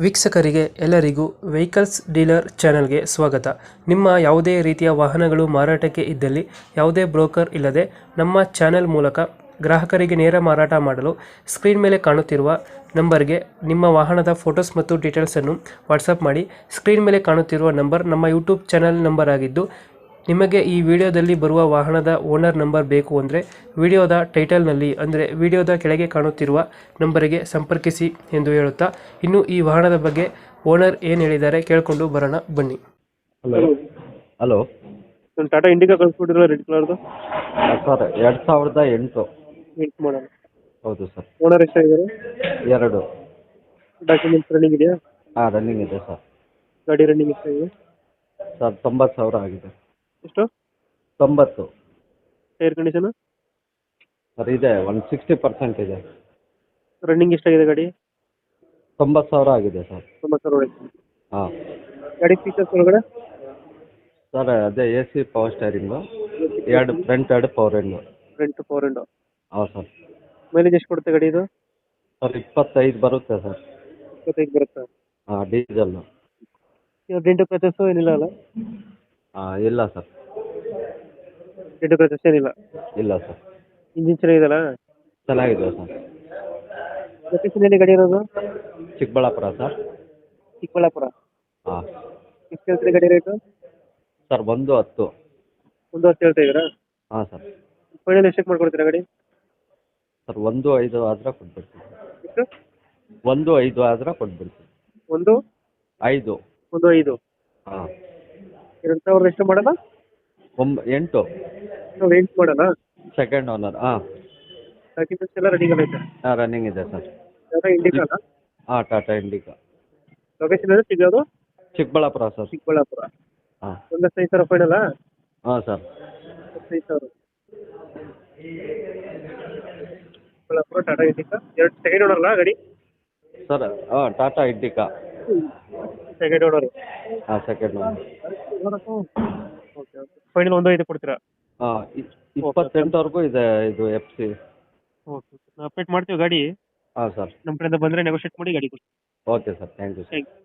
ವೀಕ್ಷಕರಿಗೆ ಎಲ್ಲರಿಗೂ vehicles dealer ಚಾನೆಲ್ಗೆ ಸ್ವಾಗತ. ನಿಮ್ಮ ಯಾವುದೇ ರೀತಿಯ ವಾಹನಗಳು ಮಾರಾಟಕ್ಕೆ ಇದ್ದಲ್ಲಿ ಯಾವುದೇ ಬ್ರೋಕರ್ ಇಲ್ಲದೆ ನಮ್ಮ ಚಾನೆಲ್ ಮೂಲಕ ಗ್ರಾಹಕರಿಗೆ ನೇರ ಮಾರಾಟ ಮಾಡಲು ಸ್ಕ್ರೀನ್ ಮೇಲೆ ಕಾಣುತ್ತಿರುವ ನಂಬರ್ಗೆ ನಿಮ್ಮ ವಾಹನದ ಫೋಟೋಸ್ ಮತ್ತು ಡೀಟೇಲ್ಸನ್ನು ವಾಟ್ಸಪ್ ಮಾಡಿ. ಸ್ಕ್ರೀನ್ ಮೇಲೆ ಕಾಣುತ್ತಿರುವ ನಂಬರ್ ನಮ್ಮ ಯೂಟ್ಯೂಬ್ ಚಾನೆಲ್ ನಂಬರ್ ಆಗಿದ್ದು, ನಿಮಗೆ ಈ ವಿಡಿಯೋದಲ್ಲಿ ಬರುವ ವಾಹನದ ಓನರ್ ನಂಬರ್ ಬೇಕು ಅಂದರೆ ವಿಡಿಯೋದ ಟೈಟಲ್ನಲ್ಲಿ ಅಂದರೆ ವಿಡಿಯೋದ ಕೆಳಗೆ ಕಾಣುತ್ತಿರುವ ನಂಬರಿಗೆ ಸಂಪರ್ಕಿಸಿ ಎಂದು ಹೇಳುತ್ತಾ, ಇನ್ನು ಈ ವಾಹನದ ಬಗ್ಗೆ ಓನರ್ ಏನು ಹೇಳಿದ್ದಾರೆ ಕೇಳಿಕೊಂಡು ಬರೋಣ ಬನ್ನಿ. ಹಲೋ ಹಲೋ ಒಂದು ಟಾಟಾ ಇಂಡಿಕಾ ಕಳಿಸ್ಬಿಟ್ಟಿರೋ ರೆಡ್ ಕಲರ್ದು ಸರ್ 2008. 8 ಮಾಡಲ್. ಹೌದು ಸರ್. ಓನರ್ ಎಷ್ಟಾಗಿದ್ದಾರೆ? 2. ಡಾಕ್ಯುಮೆಂಟ್ಸ್ ರನ್ನಿಂಗ್ ಇದೆಯಾ? ಹಾಂ, ರನ್ನಿಂಗ್ ಇದೆ ಸರ್. ಗಾಡಿ ರನ್ನಿಂಗ್ ಎಷ್ಟಾಗಿದೆ ಸರ್ 90,000 ಆಗಿದೆ. ಎಷ್ಟು? 90. ಟೈರ್ ಕಂಡೀಷನ್ ಸರ್ ಇದೆ, 60% ಇದೆ. ರನ್ನಿಂಗ್ ಎಷ್ಟಾಗಿದೆ ಗಾಡಿ? 90,000 ಆಗಿದೆ ಸರ್. 90,000 ಹೊಡೆಯುತ್ತೆ. ಹಾಂ ಗಾಡಿ ಫೀಚರ್ಸ್ ಒಳಗಡೆ ಸರ್, ಅದೇ AC power steering, 2 front 2 power end. Front power window. ಹಾಂ ಸರ್. ಮೈಲೇಜ್ ಎಷ್ಟು ಕೊಡುತ್ತೆ ಗಾಡಿ ಇದು? ಸರ್ 25 ಬರುತ್ತೆ ಸರ್. 25 ಬರುತ್ತಾ? ಹಾಂ, ಡೀಸೆಲ್ಲು. ಡೆಂಟು ಕ್ರಚಸ್ಸು ಏನಿಲ್ಲ ಅಲ್ಲ? ಹಾಂ, ಇಲ್ಲ ಸರ್. ಡೆಂಟು ಕ್ರಚಸ್ ಏನಿಲ್ಲ? ಇಲ್ಲ ಸರ್. ಇಂಜಿನ್ ಚೆನ್ನಾಗಿದೆಯಲ್ಲ? ಚೆನ್ನಾಗಿದೆ ಸರ್. ಲೊಕೇಶನ್ ಎಲ್ಲಿ ಗಾಡಿ ಇರೋದು? ಚಿಕ್ಕಬಳ್ಳಾಪುರ ಸರ್. ಚಿಕ್ಕಬಳ್ಳಾಪುರ. ಹಾಂ ಎಷ್ಟು ಹೇಳ್ತೀರಿ ಗಾಡಿ ರೇಟು? ಸರ್ 110. 1 ಹೇಳ್ತಾ ಇದ್ದೀರಾ? ಹಾಂ ಸರ್. ಫೈನಲ್ ಎಷ್ಟಕ್ಕೆ ಮಾಡ್ಕೊಡ್ತೀರಾ ಗಾಡಿ? ಸರ್ 1.5 ಆದ್ರೆ ಕೊಟ್ಬಿಡ್ತೀನಿ. ಎಷ್ಟು? 1.5 ಆದ್ರೆ ಕೊಟ್ಬಿಡ್ತೀನಿ. 1.5. 5. 1.5. ಹಾಂ. 2000 ಎಷ್ಟು ಮಾಡಲ್ಲ? 8. 8 ಮಾಡಲ್ಲ? Second owner. ಹಾಂ. ಡಾಕ್ಯುಮೆಂಟ್ಸ್ ಎಲ್ಲ ರನ್ನಿಂಗ್ ಆಗೈತೆ? ಹಾಂ, ರನ್ನಿಂಗ್ ಇದೆ ಸರ್. ಟಾಟಾ ಇಂಡಿಕಾ ಅಲ್ಲ? ಹಾಂ, ಟಾಟಾ ಇಂಡಿಕಾ. ಲೊಕೇಶನ್ ಎಲ್ಲ ಸಿಗೋದು? ಚಿಕ್ಕಬಳ್ಳಾಪುರ ಸರ್. ಚಿಕ್ಕಬಳ್ಳಾಪುರ. ಹಾಂ. 1,500 ಫೈನಲ್ಲ? ಹಾಂ ಸರ್. 15,000. ಚಿಕ್ಕಬಳ್ಳಾಪುರ ಟಾಟಾ ಇಂಡಿಕಾ. ಎರಡು ಸೆಕೆಂಡ್ ಓನರ್ ಅಲ್ಲ ಗಾಡಿ? ಸರ್ ಹಾಂ, ಟಾಟಾ ಇಂಡಿಕಾ. Second owner. ಹಾಂ, second owner. Okay okay. Final 1.5 ಕೊಡ್ತೀರಾ? ಹಾಂ, 28ವರೆಗೂ ಇದೆ ಇದು FC. ಓಕೆ, ನಾವು ಅಪ್ಡೇಟ್ ಮಾಡ್ತೀವಿ ಗಾಡಿ. ಹಾಂ ಸರ್. ನಮ್ಮ ಕಡೆಯಿಂದ ಬಂದರೆ ನೆಗೋಷಿಯೇಟ್ ಮಾಡಿ ಗಾಡಿ ಕೊಡಿ. Okay sir, thank you sir. Thank you.